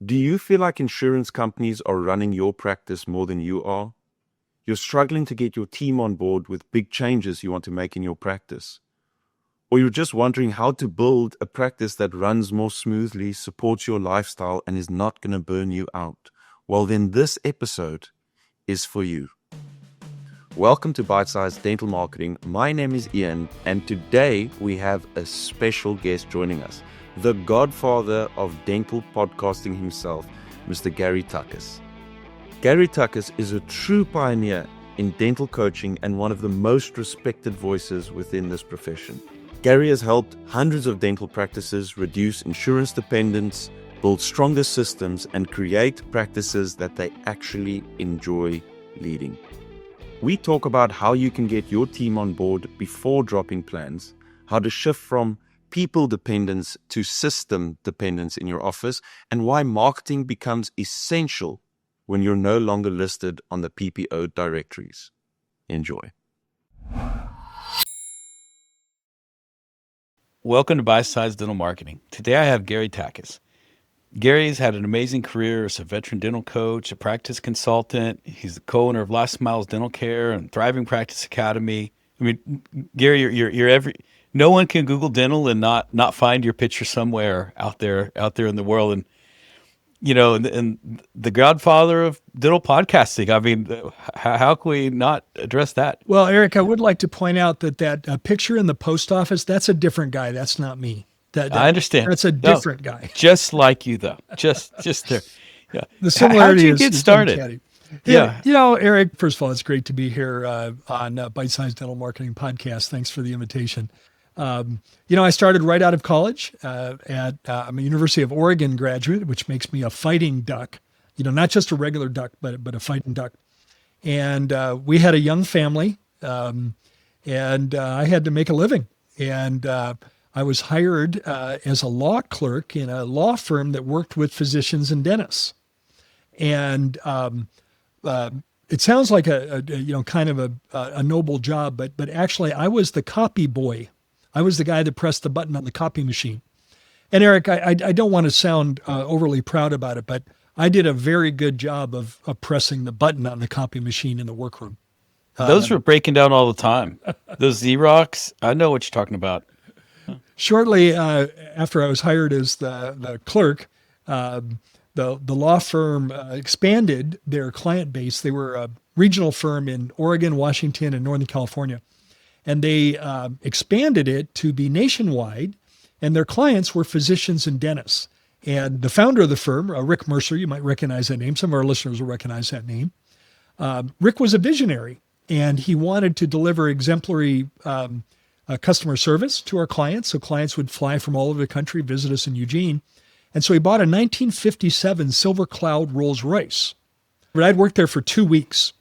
Do you feel like insurance companies are running your practice more than you are? You're struggling to get your team on board with big changes you want to make in your practice. Or you're just wondering how to build a practice that runs more smoothly, supports your lifestyle, and is not going to burn you out. Well, then this episode is for you. Welcome to Bite Size Dental Marketing. My name is Ian, and today we have a special guest joining us, the Godfather of dental podcasting himself, Mr. Gary Takacs. Gary Takacs is a true pioneer in dental coaching and one of the most respected voices within this profession. Gary has helped hundreds of dental practices reduce insurance dependence, build stronger systems, and create practices that they actually enjoy leading. We talk about how you can get your team on board before dropping plans, how to shift from people dependence to system dependence in your office, and why marketing becomes essential when you're no longer listed on the PPO directories. Enjoy. Welcome to Bite Size Dental Marketing. Today I have Gary Takacs. Gary's had an amazing career as a veteran dental coach, a practice consultant. He's the co-owner of Last Smiles Dental Care and Thriving Practice Academy. I mean, Gary, you're every. No one can Google dental and not find your picture somewhere out there in the world. And you know, and the Godfather of dental podcasting. I mean, how can we not address that? Well, Eric, I would like to point out that picture in the post office, that's a different guy. That's not me. I understand. That's a different guy. Just like you, though. Just there. Yeah. The similarity How'd you is get started? Yeah. You know, Eric, first of all, it's great to be here on Bite Size Dental Marketing Podcast. Thanks for the invitation. I started right out of college I'm a University of Oregon graduate, which makes me a fighting duck, not just a regular duck, but a fighting duck. And we had a young family, and I had to make a living. And I was hired as a law clerk in a law firm that worked with physicians and dentists. And it sounds like a kind of a noble job, but actually I was the copy boy. I was the guy that pressed the button on the copy machine. And Eric, I don't want to sound overly proud about it, but I did a very good job of pressing the button on the copy machine in the workroom. Those were breaking down all the time. Those Xerox, I know what you're talking about. Shortly after I was hired as the clerk, the law firm expanded their client base. They were a regional firm in Oregon, Washington, and Northern California. And they expanded it to be nationwide, and their clients were physicians and dentists. And the founder of the firm, Rick Mercer, you might recognize that name. Some of our listeners will recognize that name. Rick was a visionary, and he wanted to deliver exemplary customer service to our clients. So clients would fly from all over the country, visit us in Eugene. And so he bought a 1957 Silver Cloud Rolls Royce. But I'd worked there for 2 weeks.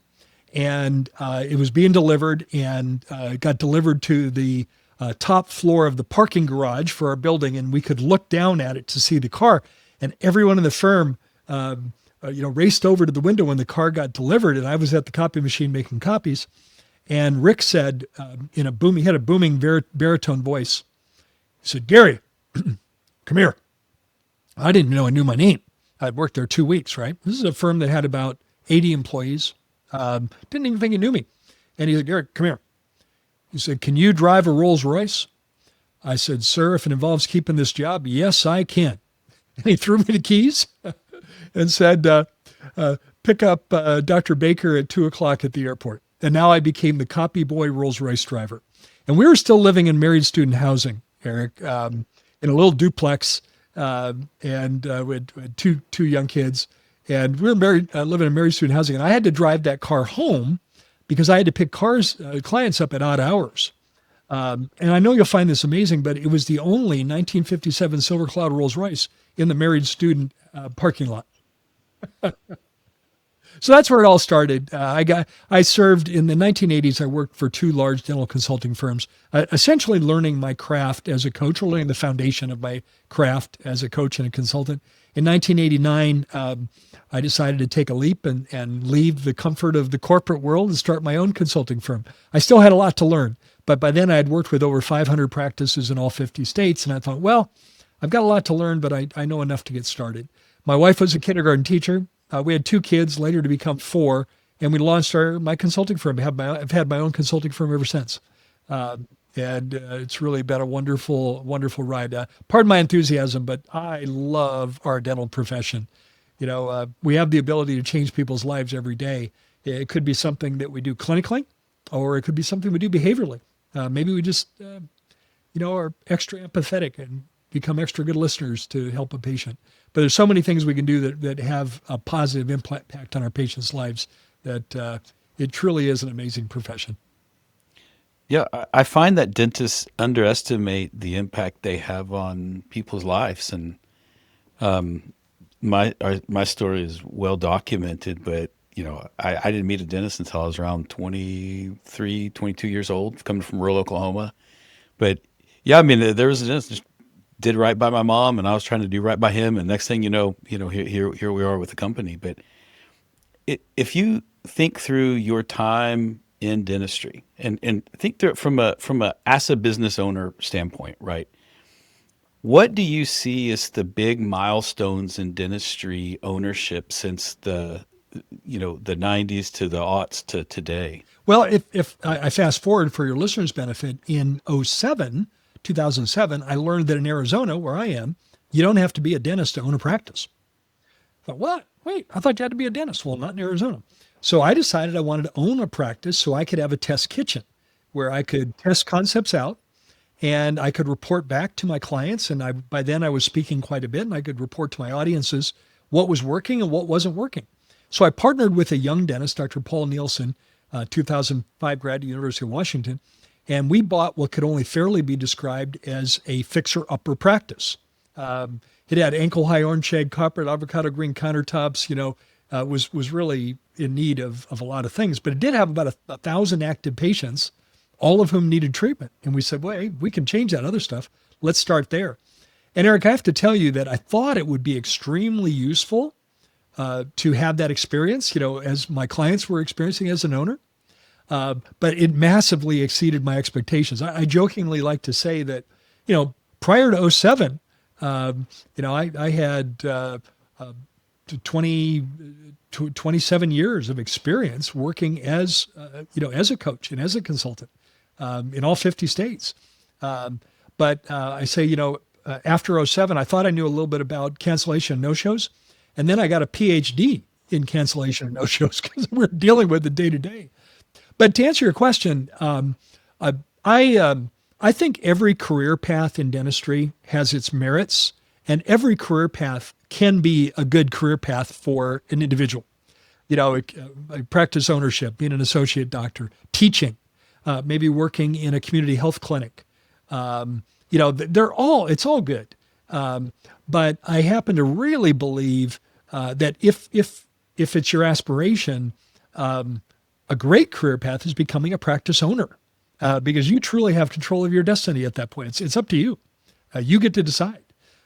And it was being delivered, and it got delivered to the top floor of the parking garage for our building, and we could look down at it to see the car. And everyone in the firm, raced over to the window when the car got delivered, and I was at the copy machine making copies. And Rick said, he had a booming baritone voice. He said, "Gary, come here." I didn't know I knew my name. I'd worked there 2 weeks, right? This is a firm that had about 80 employees. Didn't even think he knew me. And he said, "Gary, come here." He said, "Can you drive a Rolls Royce?" I said, "Sir, if it involves keeping this job, yes, I can." And he threw me the keys and said, "Pick up Dr. Baker at 2:00 at the airport." And now I became the copy boy Rolls Royce driver. And we were still living in married student housing, Eric, in a little duplex, and we had two young kids. And we were married, living in married student housing, and I had to drive that car home because I had to pick clients up at odd hours. And I know you'll find this amazing, but it was the only 1957 Silver Cloud Rolls Royce in the married student parking lot. So that's where it all started. I served in the 1980s. I worked for 2 large dental consulting firms, essentially learning my craft as a coach, or learning the foundation of my craft as a coach and a consultant. In 1989, I decided to take a leap and leave the comfort of the corporate world and start my own consulting firm. I still had a lot to learn, but by then I had worked with over 500 practices in all 50 states. And I thought, well, I've got a lot to learn, but I know enough to get started. My wife was a kindergarten teacher. We had 2 kids, later to become 4, and we launched my consulting firm. I've had my own consulting firm ever since. And it's really been a wonderful, wonderful ride. Pardon my enthusiasm, but I love our dental profession. We have the ability to change people's lives every day. It could be something that we do clinically, or it could be something we do behaviorally. Maybe we just, are extra empathetic and become extra good listeners to help a patient. But there's so many things we can do that have a positive impact on our patients' lives that it truly is an amazing profession. Yeah, I find that dentists underestimate the impact they have on people's lives, and my story is well documented. But I didn't meet a dentist until I was around 23, 22 years old, coming from rural Oklahoma. But yeah, I mean, there was a dentist just did right by my mom, and I was trying to do right by him. And next thing here we are with the company. But if you think through your time in dentistry and think through it from a as a business owner standpoint, right? What do you see as the big milestones in dentistry ownership since the 90s to the aughts to today? Well, if I fast forward for your listeners' benefit, in 2007, I learned that in Arizona, where I am, you don't have to be a dentist to own a practice. I thought, what? Wait, I thought you had to be a dentist. Well, not in Arizona. So I decided I wanted to own a practice so I could have a test kitchen where I could test concepts out and I could report back to my clients. And by then I was speaking quite a bit, and I could report to my audiences what was working and what wasn't working. So I partnered with a young dentist, Dr. Paul Nielsen, 2005 grad at the University of Washington, and we bought what could only fairly be described as a fixer-upper practice. It had ankle-high orange shade carpet, avocado green countertops, was really in need of a lot of things. But it did have about 1,000 active patients, all of whom needed treatment. And we said, well, hey, we can change that other stuff. Let's start there. And Eric, I have to tell you that I thought it would be extremely useful to have that experience, as my clients were experiencing as an owner. But it massively exceeded my expectations. I jokingly like to say that, prior to '07, I had 27 years of experience working as a coach and as a consultant in all 50 states. But I say, after '07, I thought I knew a little bit about cancellation and no-shows. And then I got a PhD in cancellation and no-shows because we're dealing with it day to day. But to answer your question, I think every career path in dentistry has its merits, and every career path can be a good career path for an individual. Practice ownership, being an associate doctor, teaching, maybe working in a community health clinic. It's all good. But I happen to really believe that if it's your aspiration, a great career path is becoming a practice owner, because you truly have control of your destiny at that point. It's up to you. You get to decide.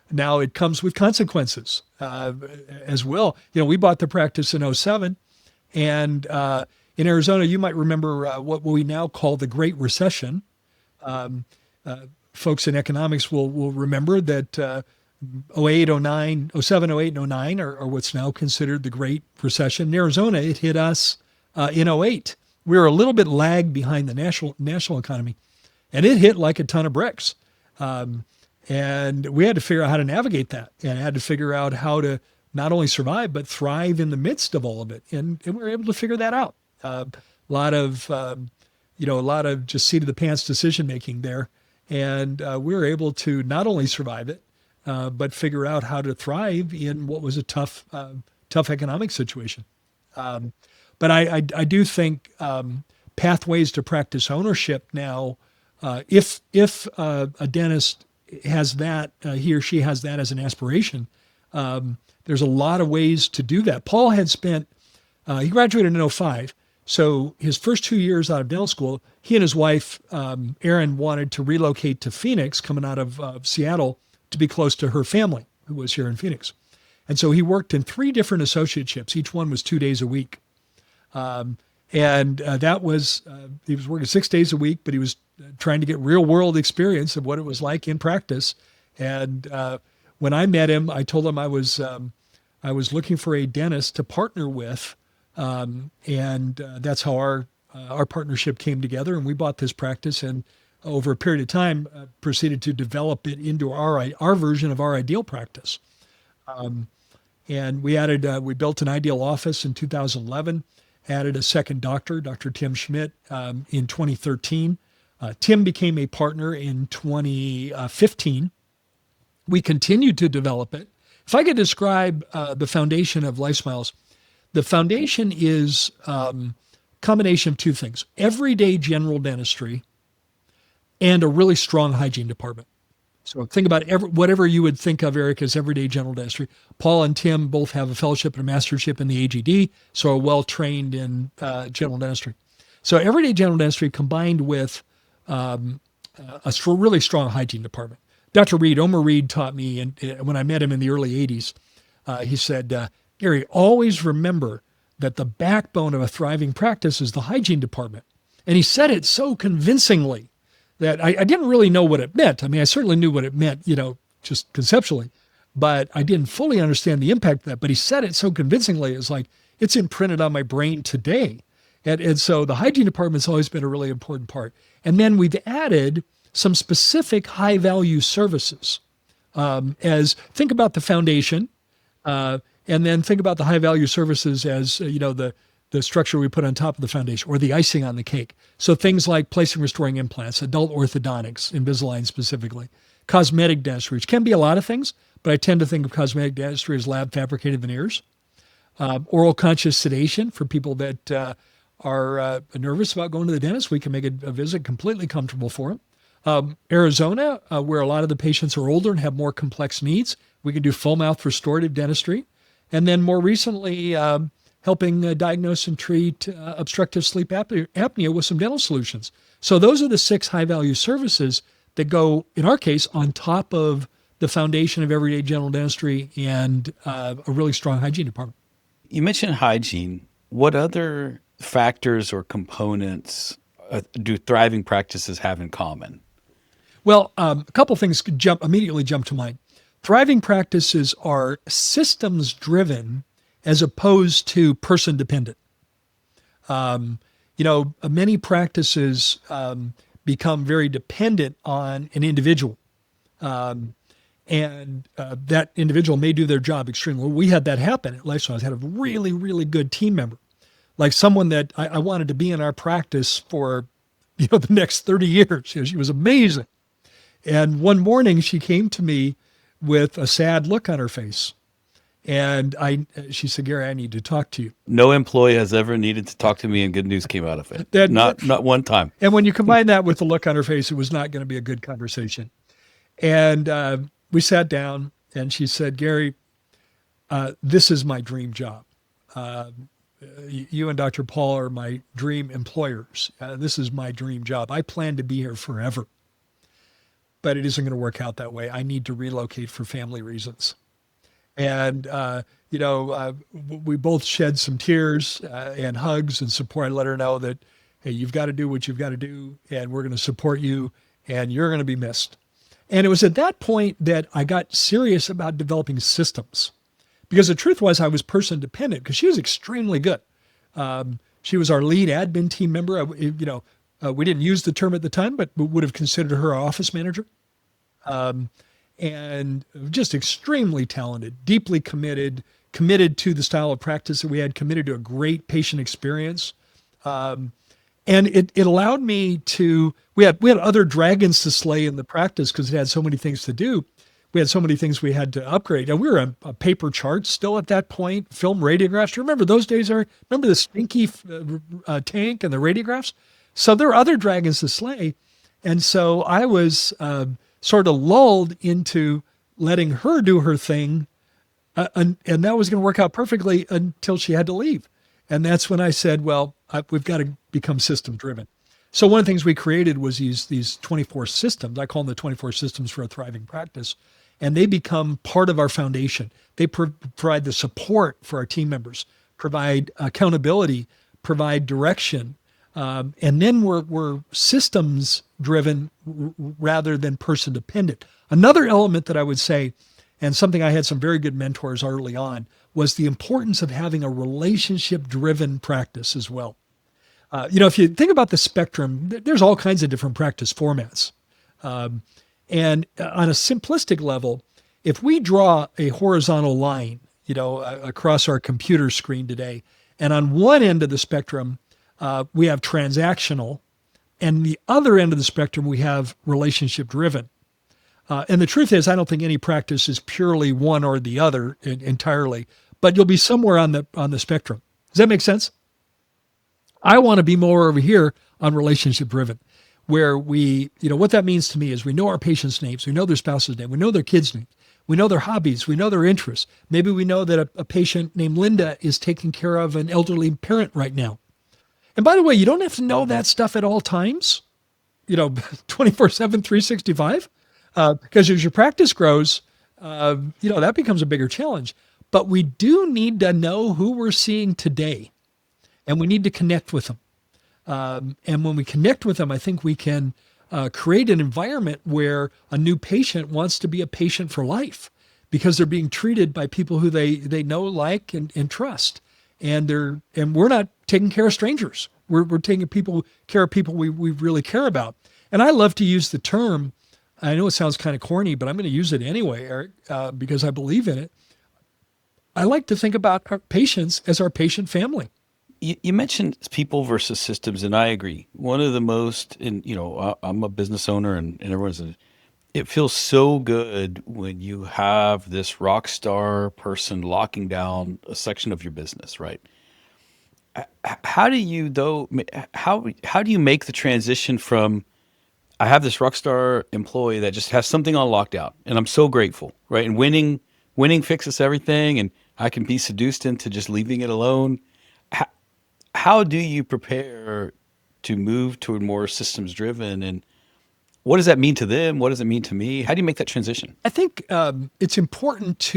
Now it comes with consequences as well. We bought the practice in '07, and in Arizona, you might remember what we now call the Great Recession. Folks in economics will remember that 08, 09, 07, 08, and 09 are what's now considered the Great Recession. In Arizona, it hit us in '08. We were a little bit lagged behind the national economy, and it hit like a ton of bricks. And we had to figure out how to navigate that, and had to figure out how to not only survive, but thrive in the midst of all of it. And we were able to figure that out. A lot of just seat of the pants decision-making there. And we were able to not only survive it, but figure out how to thrive in what was a tough economic situation. But I do think pathways to practice ownership now, if a dentist has that, he or she has that as an aspiration, there's a lot of ways to do that. Paul had spent, he graduated in '05. So his first 2 years out of dental school, he and his wife, Erin, wanted to relocate to Phoenix, coming out of Seattle, to be close to her family, who was here in Phoenix. And so he worked in 3 different associateships. Each one was 2 days a week. That was, he was working 6 days a week, but he was trying to get real world experience of what it was like in practice. And when I met him, I told him I was I was looking for a dentist to partner with, and that's how our partnership came together. And we bought this practice, and over a period of time, proceeded to develop it into our version of our ideal practice. And we built an ideal office in 2011, added a second doctor, Dr. Tim Schmidt, in 2013. Tim became a partner in 2015. We continued to develop it. If I could describe the foundation of LifeSmiles, the foundation is a combination of two things: everyday general dentistry and a really strong hygiene department. So think about whatever you would think of, Eric, as everyday general dentistry. Paul and Tim both have a fellowship and a mastership in the AGD, so are well trained in general dentistry. So everyday general dentistry combined with a really strong hygiene department. Dr. Reed, Omer Reed, taught me, and when I met him in the early 80s, he said, Gary, always remember that the backbone of a thriving practice is the hygiene department. And he said it so convincingly that I didn't really know what it meant. I mean, I certainly knew what it meant, just conceptually, but I didn't fully understand the impact of that. But he said it so convincingly, it's like, it's imprinted on my brain today. And so the hygiene department's always been a really important part. And then we've added some specific high value services. Think about the foundation, and then think about the high value services as, the structure we put on top of the foundation, or the icing on the cake. So things like placing restoring implants, adult orthodontics, Invisalign specifically, cosmetic dentistry, which can be a lot of things, but I tend to think of cosmetic dentistry as lab fabricated veneers, oral conscious sedation for people that are nervous about going to the dentist. We can make a visit completely comfortable for them. Arizona, where a lot of the patients are older and have more complex needs, we can do full mouth restorative dentistry. And then more recently, helping diagnose and treat obstructive sleep apnea with some dental solutions. So those are the 6 high-value services that go, in our case, on top of the foundation of everyday general dentistry and a really strong hygiene department. You mentioned hygiene. What other factors or components do thriving practices have in common? Well, a couple things immediately jump to mind. Thriving practices are systems-driven as opposed to person-dependent. Many practices become very dependent on an individual. And that individual may do their job extremely well. We had that happen at LifeSmiles. I had a really, really good team member, like someone that I wanted to be in our practice for, the next 30 years. She was amazing. And one morning she came to me with a sad look on her face. And she said, Gary, I need to talk to you. No employee has ever needed to talk to me and good news came out of it. Not one time. And when you combine that with the look on her face, it was not going to be a good conversation. And we sat down and she said, Gary, this is my dream job. You and Dr. Paul are my dream employers. This is my dream job. I plan to be here forever. But it isn't going to work out that way. I need to relocate for family reasons. And, we both shed some tears and hugs and support. I let her know that, hey, you've got to do what you've got to do, and we're going to support you, and you're going to be missed. And it was at that point that I got serious about developing systems, because the truth was I was person dependent, because she was extremely good. She was our lead admin team member. We didn't use the term at the time, but would have considered her our office manager. And just extremely talented, deeply committed to the style of practice that we had, committed to a great patient experience. And it allowed me to, we had other dragons to slay in the practice because it had so many things to do. We had so many things we had to upgrade. And we were a paper chart still at that point, film radiographs. Do you remember those days? Remember the stinky tank and the radiographs? So there were other dragons to slay. And so I was sort of lulled into letting her do her thing. And that was going to work out perfectly until she had to leave. And that's when I said, well, we've got to become system driven. So one of the things we created was these 24 systems. I call them the 24 systems for a thriving practice. And they become part of our foundation. They provide the support for our team members, provide accountability, provide direction. And then we're systems driven rather than person dependent. Another element that I would say, and something I had some very good mentors early on, was the importance of having a relationship-driven practice as well. If you think about the spectrum, there's all kinds of different practice formats. And on a simplistic level, if we draw a horizontal line, across our computer screen today, and on one end of the spectrum, we have transactional, and the other end of the spectrum, we have relationship-driven. And the truth is, I don't think any practice is purely one or the other entirely, but you'll be somewhere on the spectrum. Does that make sense? I want to be more over here on relationship-driven, where what that means to me is we know our patients' names, we know their spouse's name, we know their kids' names, we know their hobbies, we know their interests. Maybe we know that a patient named Linda is taking care of an elderly parent right now. And by the way, you don't have to know that stuff at all times, 24/7, 365, because as your practice grows, that becomes a bigger challenge. But we do need to know who we're seeing today, and we need to connect with them. And when we connect with them, I think we can create an environment where a new patient wants to be a patient for life because they're being treated by people who they know, like, and trust. And we're not taking care of strangers. We're taking care of people we really care about. And I love to use the term, I know it sounds kind of corny, but I'm going to use it anyway, Eric, because I believe in it. I like to think about our patients as our patient family. You mentioned people versus systems, and I agree. One of the most, I'm a business owner, and it feels so good when you have this rock star person locking down a section of your business, right? How do you make the transition from, I have this rock star employee that just has something on lockdown, and I'm so grateful, right? And winning fixes everything, and I can be seduced into just leaving it alone. How do you prepare to move toward more systems driven, and what does that mean to them? What does it mean to me? How do you make that transition? I think it's important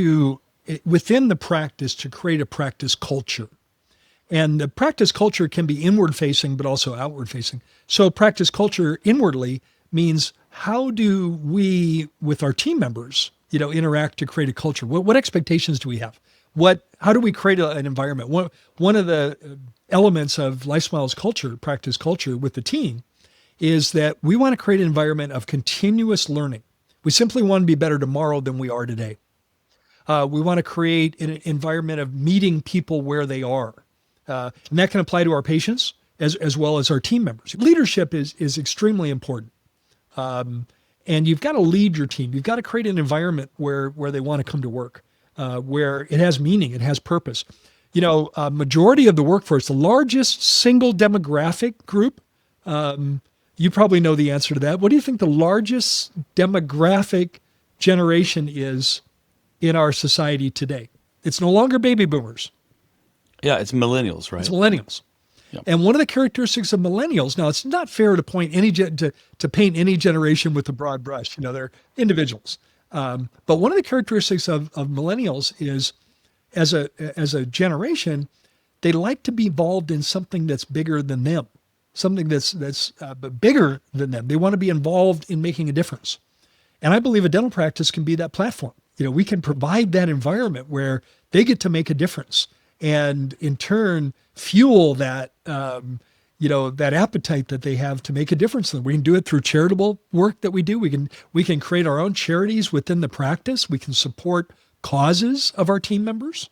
within the practice, to create a practice culture. And the practice culture can be inward facing, but also outward facing. So practice culture inwardly means, how do we, with our team members, interact to create a culture? What expectations do we have? How do we create an environment? One of the elements of LifeSmile's culture, practice culture with the team, is that we want to create an environment of continuous learning. We simply want to be better tomorrow than we are today. We want to create an environment of meeting people where they are. And that can apply to our patients as well as our team members. Leadership is extremely important. And you've got to lead your team. You've got to create an environment where they want to come to work, where it has meaning, it has purpose. Majority of the workforce, the largest single demographic group, you probably know the answer to that. What do you think the largest demographic generation is in our society today? It's no longer baby boomers. Yeah, it's millennials, right? It's millennials. Yep. And one of the characteristics of millennials, now it's not fair to paint any generation with a broad brush. They're individuals. But one of the characteristics of millennials is, as a generation, they like to be involved in something that's bigger than them, something that's bigger than them. They want to be involved in making a difference. And I believe a dental practice can be that platform. We can provide that environment where they get to make a difference, and in turn fuel that that appetite that they have to make a difference. We can do it through charitable work that we do. We can create our own charities within the practice. We can support causes of our team members.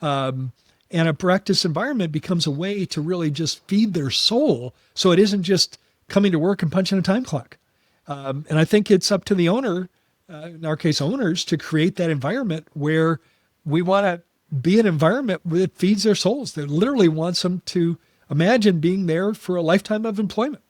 And a practice environment becomes a way to really just feed their soul, so it isn't just coming to work and punching a time clock. And I think it's up to the owner, in our case owners, to create that environment where we want to be an environment that feeds their souls, that literally wants them to imagine being there for a lifetime of employment.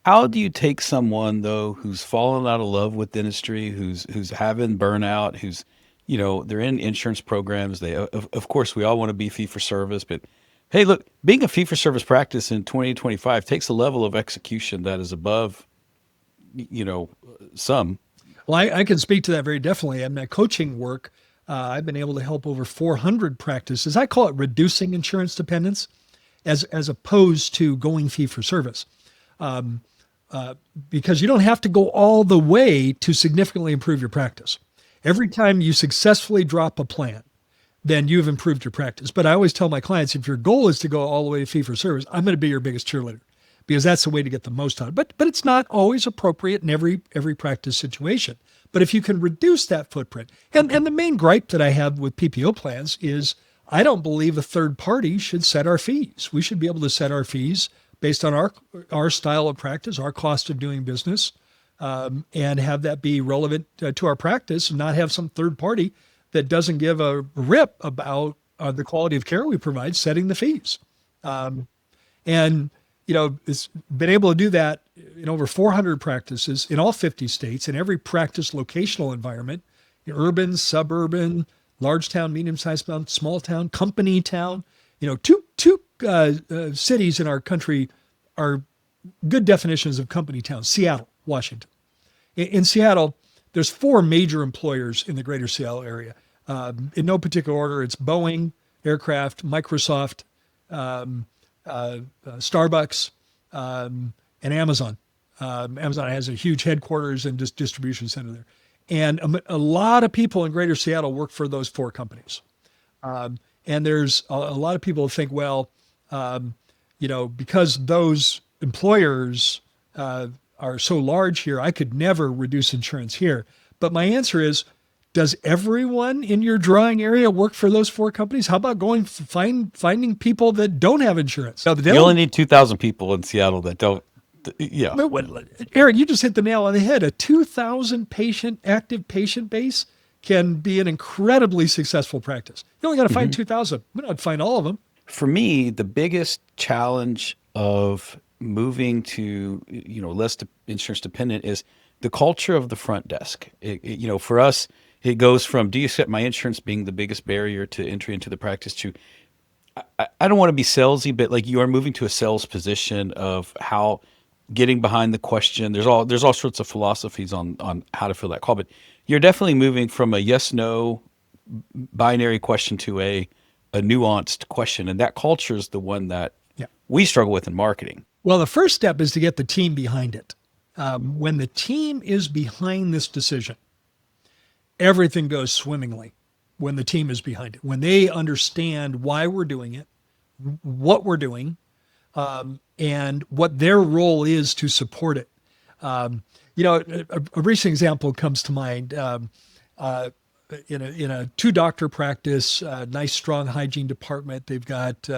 How do you take someone, though, who's fallen out of love with dentistry, who's having burnout, who's they're in insurance programs. Of course, we all want to be fee for service, but hey, look, being a fee for service practice in 2025 takes a level of execution that is above, some. Well, I can speak to that very definitely. In my coaching work, I've been able to help over 400 practices. I call it reducing insurance dependence, as opposed to going fee for service, because you don't have to go all the way to significantly improve your practice. Every time you successfully drop a plan, then you've improved your practice. But I always tell my clients, if your goal is to go all the way to fee for service, I'm going to be your biggest cheerleader because that's the way to get the most out of it. But it's not always appropriate in every practice situation. But if you can reduce that footprint, and the main gripe that I have with PPO plans is I don't believe a third party should set our fees. We should be able to set our fees based on our style of practice, our cost of doing business, and have that be relevant to our practice and not have some third party that doesn't give a rip about the quality of care we provide setting the fees. And, it's been able to do that in over 400 practices in all 50 states, in every practice locational environment, urban, suburban, large town, medium-sized town, small town, company town. Two cities in our country are good definitions of company towns. Seattle, Washington. In Seattle, there's 4 major employers in the greater Seattle area. In no particular order, it's Boeing, Aircraft, Microsoft, Starbucks, and Amazon. Amazon has a huge headquarters and distribution center there. And a lot of people in greater Seattle work for those 4 companies. And there's a lot of people who think, well, because those employers are so large here, I could never reduce insurance here. But my answer is, does everyone in your drawing area work for those 4 companies? How about finding people that don't have insurance? Now, You only need 2,000 people in Seattle that don't. Yeah. Eric, you just hit the nail on the head. A 2,000 active patient base can be an incredibly successful practice. You only got to find 2,000. We don't find all of them. For me, the biggest challenge of moving to less insurance dependent is the culture of the front desk. For us, it goes from do you accept my insurance being the biggest barrier to entry into the practice to I don't want to be salesy, but like you are moving to a sales position of how getting behind the question. There's all sorts of philosophies on how to fill that call, but you're definitely moving from a yes no binary question to a nuanced question, and that culture is the one that we struggle with in marketing. Well, the first step is to get the team behind it. When the team is behind this decision, everything goes swimmingly. When the team is behind it, when they understand why we're doing it, what we're doing, and what their role is to support it. A recent example comes to mind. In a 2-doctor practice, nice, strong hygiene department. They've got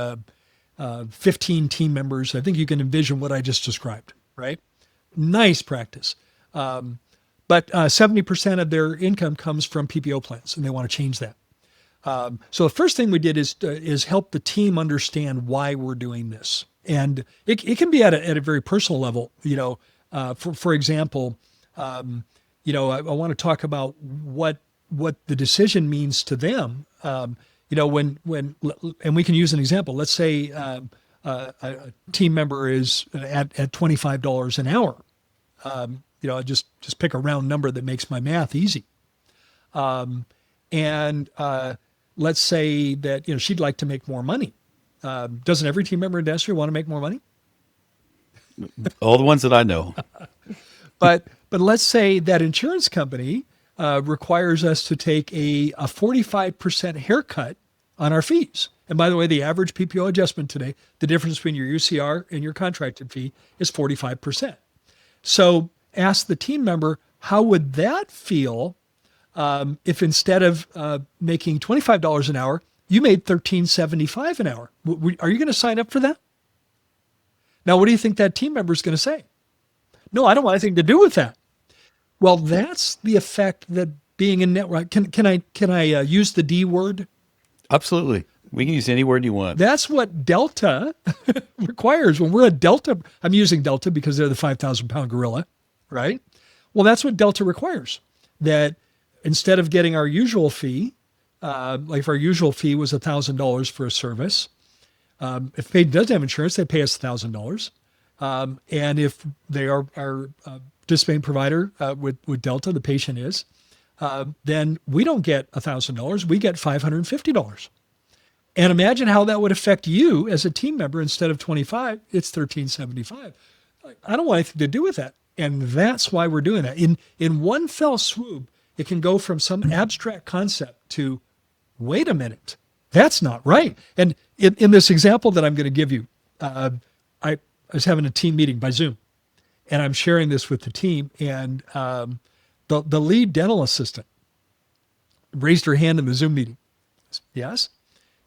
15 team members. I think you can envision what I just described, right? Nice practice. But 70% of their income comes from PPO plans, and they want to change that. So the first thing we did is help the team understand why we're doing this. And it can be at a very personal level. For example, I want to talk about what the decision means to them. When and we can use an example. Let's say a team member is at $25 an hour. Just pick a round number that makes my math easy. And let's say that she'd like to make more money. Doesn't every team member in the industry want to make more money? All the ones that I know. But let's say that insurance company requires us to take a 45% haircut on our fees. And by the way, the average PPO adjustment today, the difference between your UCR and your contracted fee is 45%. So ask the team member, how would that feel if instead of making $25 an hour, you made $13.75 an hour? Are you going to sign up for that? Now, what do you think that team member is going to say? No, I don't want anything to do with that. Well, that's the effect that being in network. Can I use the D word? Absolutely. We can use any word you want. That's what Delta requires. When we're a Delta, I'm using Delta because they're the 5,000-pound gorilla, right? Well, that's what Delta requires. That instead of getting our usual fee, like if our usual fee was $1,000 for a service, if they doesn't have insurance, they pay us $1,000. And if they are our participating provider with Delta, the patient is, then we don't get $1,000. We get $550. And imagine how that would affect you as a team member. Instead of 25, it's $13.75. I don't want anything to do with that. And that's why we're doing that. In one fell swoop, it can go from some abstract concept to wait a minute, that's not right. And in this example that I'm going to give you, I was having a team meeting by Zoom, and I'm sharing this with the team, and the lead dental assistant raised her hand in the Zoom meeting. Yes?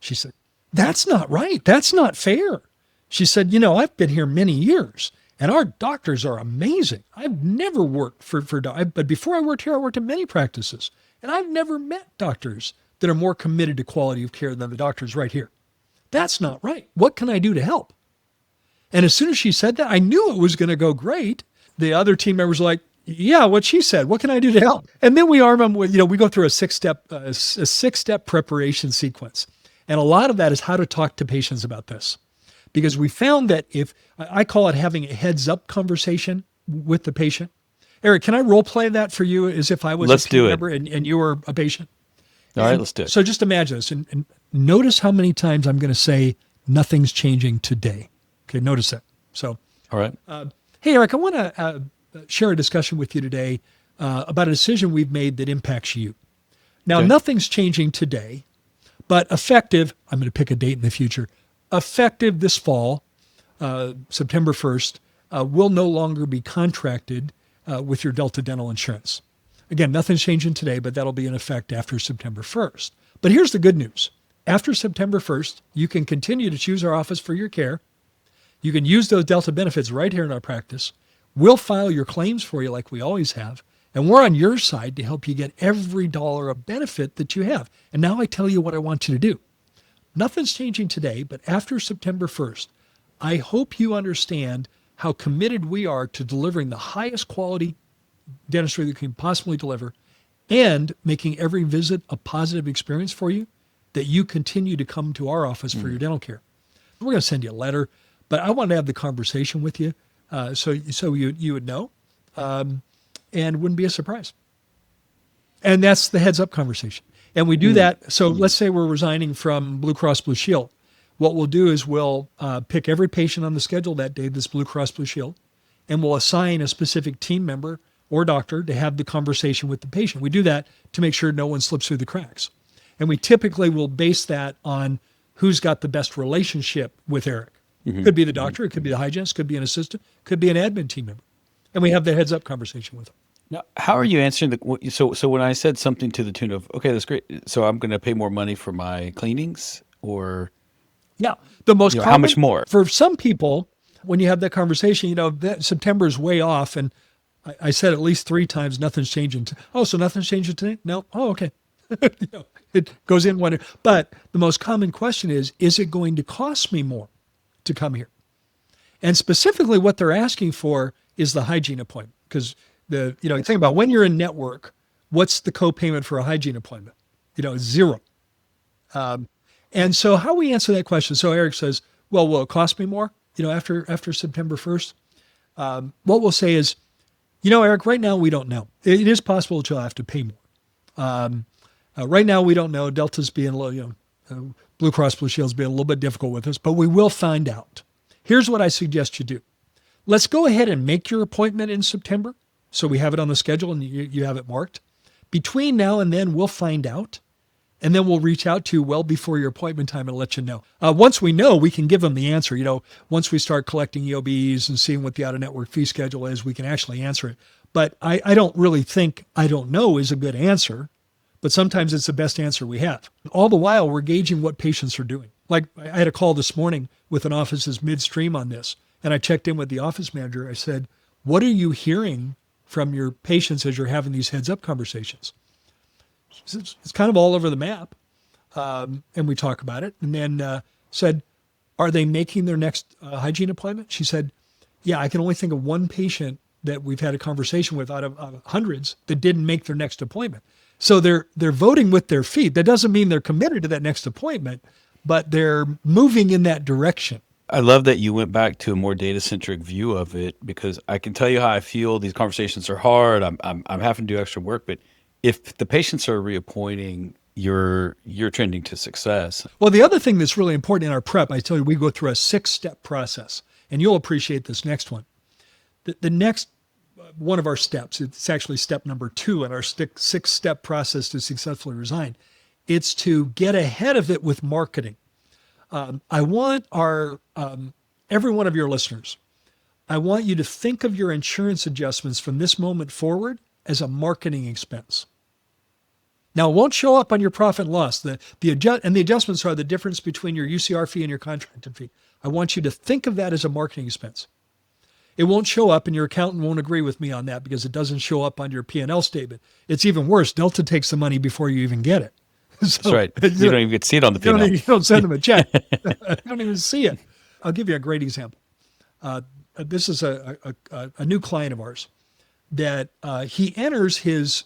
She said, that's not right. That's not fair. She said, I've been here many years, and our doctors are amazing. I've never worked but before I worked here, I worked in many practices, and I've never met doctors that are more committed to quality of care than the doctors right here. That's not right. What can I do to help? And as soon as she said that, I knew it was going to go great. The other team members were like, yeah, what she said, what can I do to help? And then we arm them with, we go through a six-step preparation sequence. And a lot of that is how to talk to patients about this. Because we found that if, I call it having a heads up conversation with the patient. Eric, can I role play that for you as if I was a team member and you were a patient? All right, let's do it. So just imagine this and notice how many times I'm going to say, nothing's changing today. Okay, notice that. So, all right. Hey, Eric, I want to share a discussion with you today about a decision we've made that impacts you. Now, nothing's changing today, but effective, I'm going to pick a date in the future, effective this fall, September 1st, will no longer be contracted with your Delta Dental Insurance. Again, nothing's changing today, but that'll be in effect after September 1st. But here's the good news. After September 1st, you can continue to choose our office for your care. You can use those Delta benefits right here in our practice. We'll file your claims for you like we always have. And we're on your side to help you get every dollar of benefit that you have. And now I tell you what I want you to do. Nothing's changing today, but after September 1st, I hope you understand how committed we are to delivering the highest quality dentistry that we can possibly deliver and making every visit a positive experience for you, that you continue to come to our office for your dental care. We're going to send you a letter, but I want to have the conversation with you so you would know and wouldn't be a surprise. And that's the heads up conversation. And we do that. So let's say we're resigning from Blue Cross Blue Shield. What we'll do is we'll pick every patient on the schedule that day that's Blue Cross Blue Shield, and we'll assign a specific team member or doctor to have the conversation with the patient. We do that to make sure no one slips through the cracks. And we typically will base that on who's got the best relationship with Eric. Mm-hmm. Could be the doctor, it could be the hygienist, could be an assistant, could be an admin team member. And we have the heads up conversation with them. Now, how are you answering so when I said something to the tune of, okay, that's great, so I'm going to pay more money for my cleanings, or yeah, the most common, how much more? For some people, when you have that conversation, that September is way off, and I said at least 3 times, nothing's changing. So nothing's changing today? No? Oh, okay. It goes in one. But the most common question is it going to cost me more to come here? And specifically what they're asking for is the hygiene appointment. Because think about when you're in network, what's the co-payment for a hygiene appointment? It's 0. And so how we answer that question? So Eric says, well, will it cost me more, after September 1st? What we'll say is, Eric, right now we don't know. It is possible that you'll have to pay more. Right now we don't know. Delta's being a little, Blue Cross Blue Shield's being a little bit difficult with us, but we will find out. Here's what I suggest you do. Let's go ahead and make your appointment in September, so we have it on the schedule and you have it marked. Between now and then, we'll find out, and then we'll reach out to you well before your appointment time and let you know. Once we know, we can give them the answer. Once we start collecting EOBs and seeing what the out-of-network fee schedule is, we can actually answer it. But I don't really think I don't know is a good answer, but sometimes it's the best answer we have. All the while, we're gauging what patients are doing. Like I had a call this morning with an office that's midstream on this, and I checked in with the office manager. I said, what are you hearing from your patients as you're having these heads-up conversations? It's kind of all over the map. And we talk about it. And then said, are they making their next hygiene appointment? She said, yeah, I can only think of one patient that we've had a conversation with out of hundreds that didn't make their next appointment. So they're voting with their feet. That doesn't mean they're committed to that next appointment, but they're moving in that direction. I love that you went back to a more data-centric view of it, because I can tell you how I feel. These conversations are hard. I'm having to do extra work, but if the patients are reappointing, you're trending to success. Well, the other thing that's really important in our prep, I tell you, we go through a 6-step process, and you'll appreciate this next one. The next one of our steps, it's actually step number 2 in our 6-step process to successfully resign, It's to get ahead of it with marketing. I want every one of your listeners, I want you to think of your insurance adjustments from this moment forward as a marketing expense. Now, it won't show up on your profit and loss. The adjustments are the difference between your UCR fee and your contracted fee. I want you to think of that as a marketing expense. It won't show up, and your accountant won't agree with me on that because it doesn't show up on your P&L statement. It's even worse. Delta takes the money before you even get it. That's right. You don't even get to see it on the P&L. You don't send them a check. You don't even see it. I'll give you a great example. This is a new client of ours that he enters his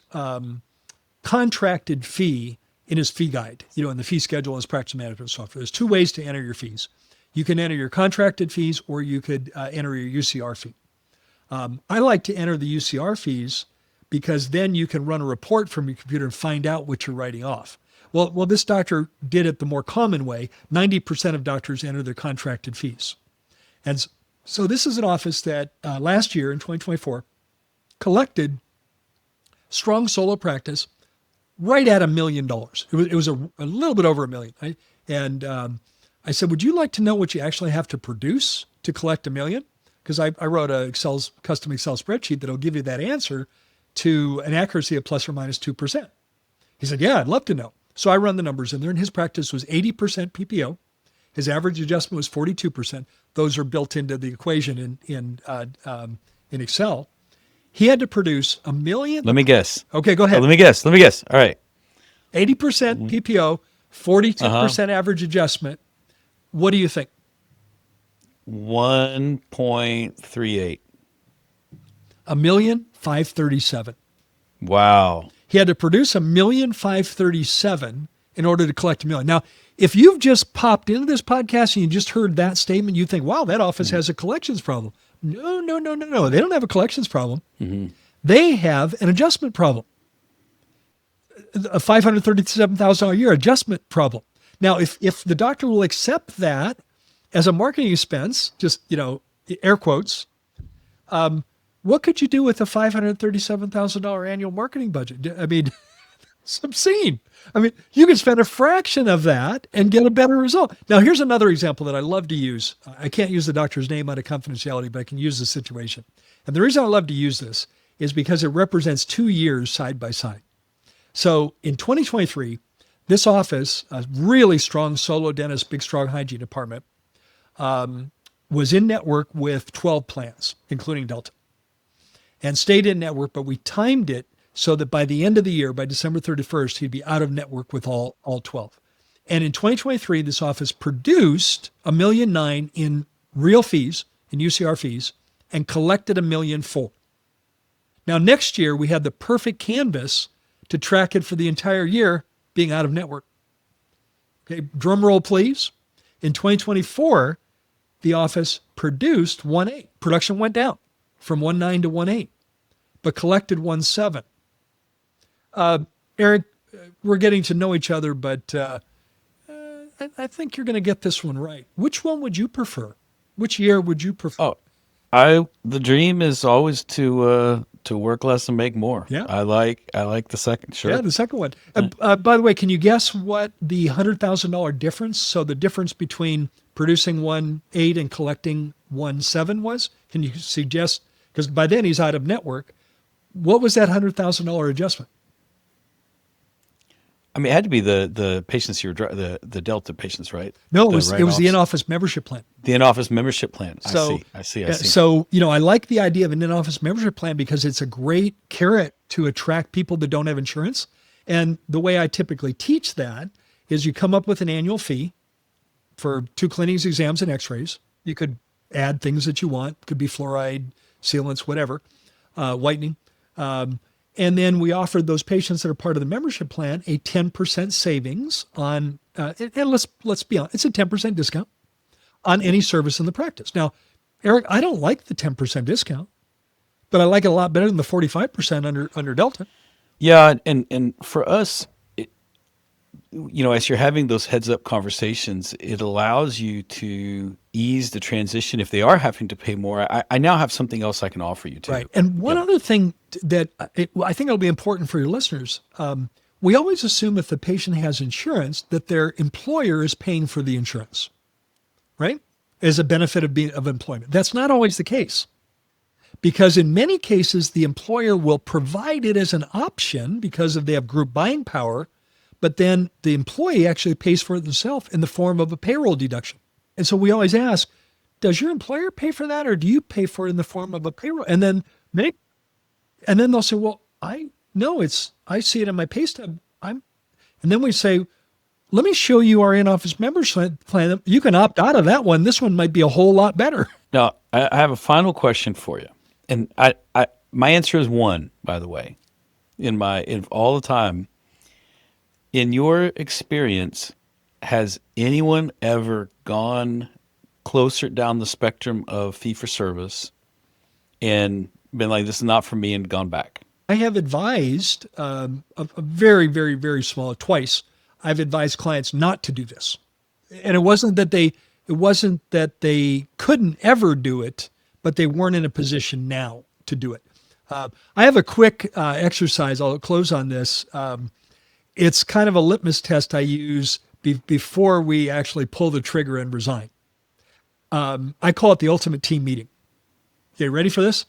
contracted fee in his fee guide, in the fee schedule as practice management software. There's two ways to enter your fees. You can enter your contracted fees, or you could enter your UCR fee. I like to enter the UCR fees because then you can run a report from your computer and find out what you're writing off. Well, this doctor did it the more common way. 90% of doctors enter their contracted fees. And so this is an office that last year in 2024 collected strong solo practice right at $1 million. It was a little bit over $1 million. Right? And I said, would you like to know what you actually have to produce to collect $1 million? Because I wrote a custom Excel spreadsheet that'll give you that answer to an accuracy of plus or minus 2%. He said, yeah, I'd love to know. So I run the numbers in there, and his practice was 80% PPO. His average adjustment was 42%. Those are built into the equation in Excel. He had to produce $1 million. Let me guess. Okay, go ahead. Let me guess. All right. 80% PPO, 42% average adjustment. What do you think? 1.38. $1,537,000. Wow. He had to produce $1,537,000 in order to collect $1 million. Now, if you've just popped into this podcast and you just heard that statement, you think, wow, that office has a collections problem. No. They don't have a collections problem. Mm-hmm. They have an adjustment problem. A $537,000 a year adjustment problem. Now, if the doctor will accept that as a marketing expense, just, air quotes, what could you do with a $537,000 annual marketing budget? I mean, it's obscene. I mean, you can spend a fraction of that and get a better result. Now, here's another example that I love to use. I can't use the doctor's name out of confidentiality, but I can use the situation. And the reason I love to use this is because it represents 2 years side by side. So in 2023, this office, a really strong solo dentist, big, strong hygiene department, was in network with 12 plans, including Delta, and stayed in network, but we timed it so that by the end of the year, by December 31st, he'd be out of network with all 12. And in 2023, this office produced $1.9 million in real fees, in UCR fees, and collected $1.4 million. Now, next year, we had the perfect canvas to track it for the entire year being out of network. Okay, drum roll, please. In 2024, the office produced 1.8. Production went down from 1.9 to 1.8, but collected 1.7. Eric, we're getting to know each other, but I think you're going to get this one right. Which one would you prefer? Which year would you prefer? The dream is always to work less and make more. Yeah. I like the second. Sure. Yeah, the second one. By the way, can you guess what the $100,000 difference? So the difference between producing 1.8 and collecting 1.7 was? Can you suggest? Because by then he's out of network. What was that $100,000 adjustment? I mean, it had to be the patients the Delta patients, right? No, it was the in-office membership plan. The in-office membership plan. So, I see. So, I like the idea of an in-office membership plan because it's a great carrot to attract people that don't have insurance. And the way I typically teach that is you come up with an annual fee for 2 cleanings, exams, and x-rays. You could add things that you want. It could be fluoride, sealants, whatever, whitening. And then we offered those patients that are part of the membership plan a 10% savings on, and let's be honest, it's a 10% discount on any service in the practice. Now, Eric, I don't like the 10% discount, but I like it a lot better than the 45% under Delta. Yeah, and for us, as you're having those heads-up conversations, it allows you to ease the transition. If they are having to pay more, I now have something else I can offer you too. Right. And one other thing that I think it'll be important for your listeners, we always assume if the patient has insurance that their employer is paying for the insurance, right? As a benefit of employment. That's not always the case. Because in many cases, the employer will provide it as an option because they have group buying power, but then the employee actually pays for it themselves in the form of a payroll deduction. And so we always ask, does your employer pay for that, or do you pay for it in the form of a payroll? And then they'll say, well, I see it in my pay stub. And then we say, let me show you our in-office membership plan. You can opt out of that one. This one might be a whole lot better. Now, I have a final question for you. And my answer is 1, by the way, in all the time. In your experience, has anyone ever gone closer down the spectrum of fee-for-service and been like, this is not for me, and gone back? I have advised a very, very, very small, twice, I've advised clients not to do this. And it wasn't that they couldn't ever do it, but they weren't in a position now to do it. I have a quick exercise. I'll close on this. It's kind of a litmus test I use before we actually pull the trigger and resign. I call it the ultimate team meeting. Okay, ready for this?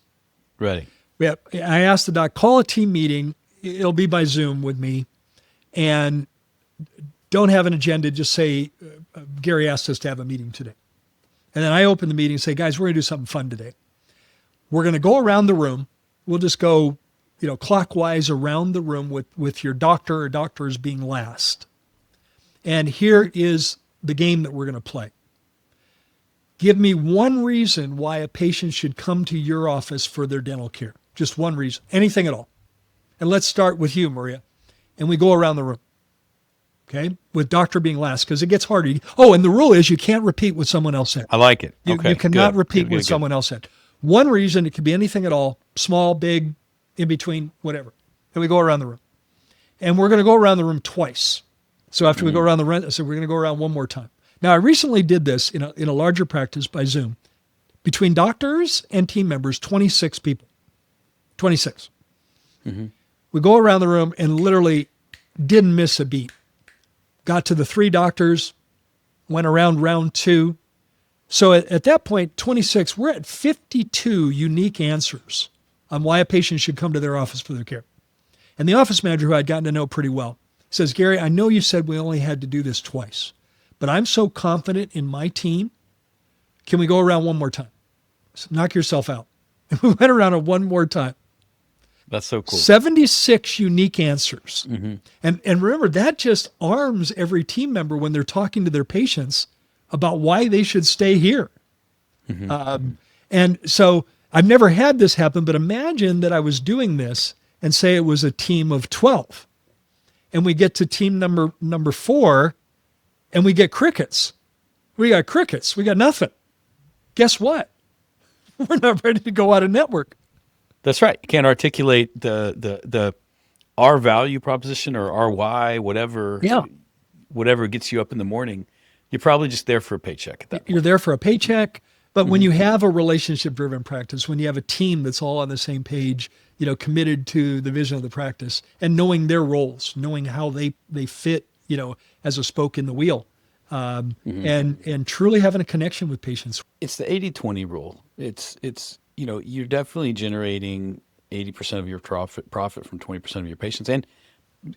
Ready. Yeah, I asked the doc, call a team meeting. It'll be by Zoom with me. And don't have an agenda. Just say, Gary asked us to have a meeting today. And then I open the meeting and say, guys, we're going to do something fun today. We're going to go around the room. We'll just go, clockwise around the room with your doctor or doctors being last. And here is the game that we're going to play. Give me one reason why a patient should come to your office for their dental care. Just one reason, anything at all. And let's start with you, Maria. And we go around the room, okay, with doctor being last, because it gets harder. Oh, and the rule is you can't repeat what someone else said. I like it. You cannot repeat what someone else said. One reason, it could be anything at all, small, big, in between, whatever. And we go around the room. And we're going to go around the room twice. So after we go around the room, so we're going to go around one more time. Now, I recently did this in a larger practice by Zoom. Between doctors and team members, 26 people. 26. Mm-hmm. We go around the room and literally didn't miss a beat. Got to the 3 doctors, went around round 2. So at that point, 26, we're at 52 unique answers on why a patient should come to their office for their care. And the office manager, who I'd gotten to know pretty well, says, Gary, I know you said we only had to do this twice, but I'm so confident in my team. Can we go around one more time? So knock yourself out. And we went around it one more time. That's so cool. 76 unique answers. Mm-hmm. And remember, that just arms every team member when they're talking to their patients about why they should stay here. Mm-hmm. And so I've never had this happen, but imagine that I was doing this and say it was a team of 12. And we get to team number 4 and we get crickets. We got crickets. We got nothing. Guess what? We're not ready to go out of network. That's right. You can't articulate the our value proposition or our why, whatever gets you up in the morning. You're probably just there for a paycheck at that point. You're there for a paycheck. But when you have a relationship-driven practice, when you have a team that's all on the same page, committed to the vision of the practice and knowing their roles, knowing how they fit, as a spoke in the wheel, and truly having a connection with patients. It's the 80-20 rule. It's you're definitely generating 80% of your profit from 20% of your patients. And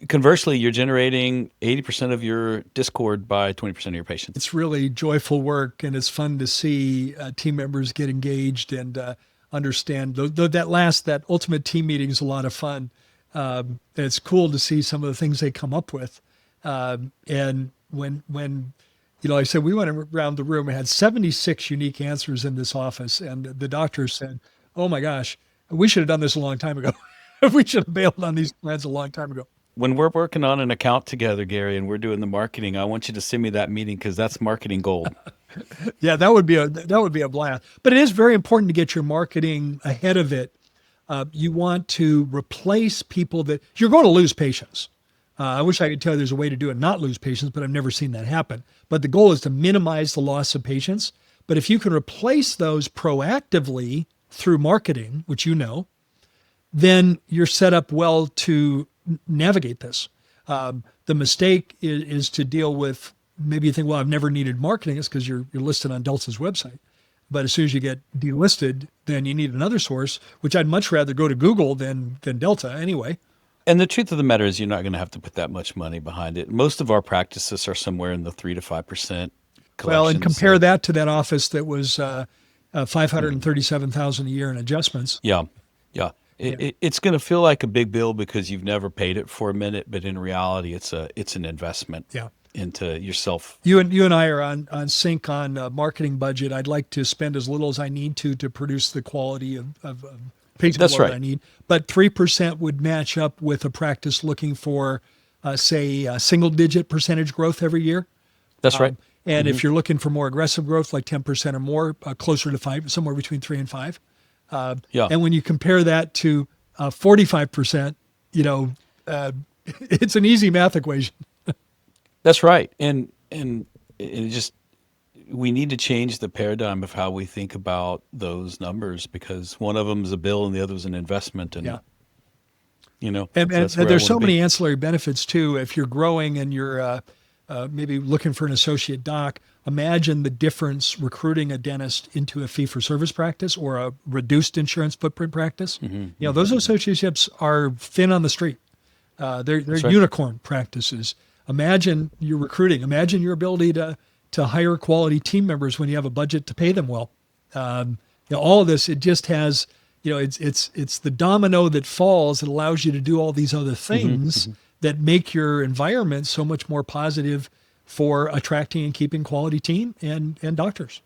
conversely, you're generating 80% of your discord by 20% of your patients. It's really joyful work, and it's fun to see team members get engaged and understand. That ultimate team meeting is a lot of fun. And it's cool to see some of the things they come up with. And when I said we went around the room and had 76 unique answers in this office, and the doctor said, "Oh my gosh, we should have done this a long time ago. We should have bailed on these plans a long time ago." When we're working on an account together, Gary, and we're doing the marketing, I want you to send me that meeting because that's marketing gold. Yeah, that would be a blast. But it is very important to get your marketing ahead of it. You want to replace people that you're going to lose patients. I wish I could tell you there's a way to do it, not lose patients, but I've never seen that happen. But the goal is to minimize the loss of patients. But if you can replace those proactively through marketing, which then you're set up well to navigate this. The mistake is to deal with, maybe you think, well, I've never needed marketing. It's because you're listed on Delta's website. But as soon as you get delisted, then you need another source, which I'd much rather go to Google than Delta anyway. And the truth of the matter is you're not going to have to put that much money behind it. Most of our practices are somewhere in the 3 to 5% collections. Well, and compare that to that office that was $537,000 a year in adjustments. Yeah. It's going to feel like a big bill because you've never paid it for a minute, but in reality, it's an investment into yourself. You and I are on sync on marketing budget. I'd like to spend as little as I need to produce the quality of people that I need. But 3% would match up with a practice looking for, say, single-digit percentage growth every year. That's right. And if you're looking for more aggressive growth, like 10% or more, closer to 5, somewhere between 3 and 5. And when you compare that to 45%, it's an easy math equation. That's right. And it just, we need to change the paradigm of how we think about those numbers, because one of them is a bill and the other is an investment. And, and there's so many ancillary benefits too. If you're growing and you're maybe looking for an associate doc, imagine the difference recruiting a dentist into a fee-for-service practice or a reduced insurance footprint practice. Those associateships are thin on the street. They're unicorn practices. Imagine your recruiting. Imagine your ability to hire quality team members when you have a budget to pay them well. All of this, it just has, it's the domino that falls that allows you to do all these other things that make your environment so much more positive for attracting and keeping quality team and doctors.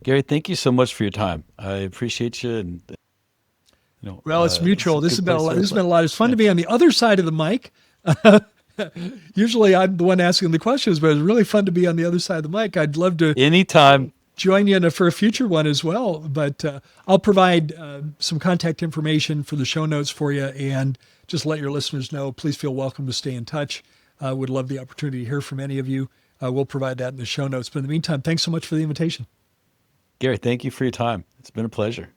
Gary, thank you so much for your time. I appreciate you. And well, it's mutual. This has been a lot. It's fun to be on the other side of the mic. Usually I'm the one asking the questions, but it's really fun to be on the other side of the mic. I'd love to anytime join you for a future one as well. But I'll provide some contact information for the show notes for you, and just let your listeners know, please feel welcome to stay in touch. Would love the opportunity to hear from any of you. We'll provide that in the show notes. But in the meantime, thanks so much for the invitation. Gary, thank you for your time. It's been a pleasure.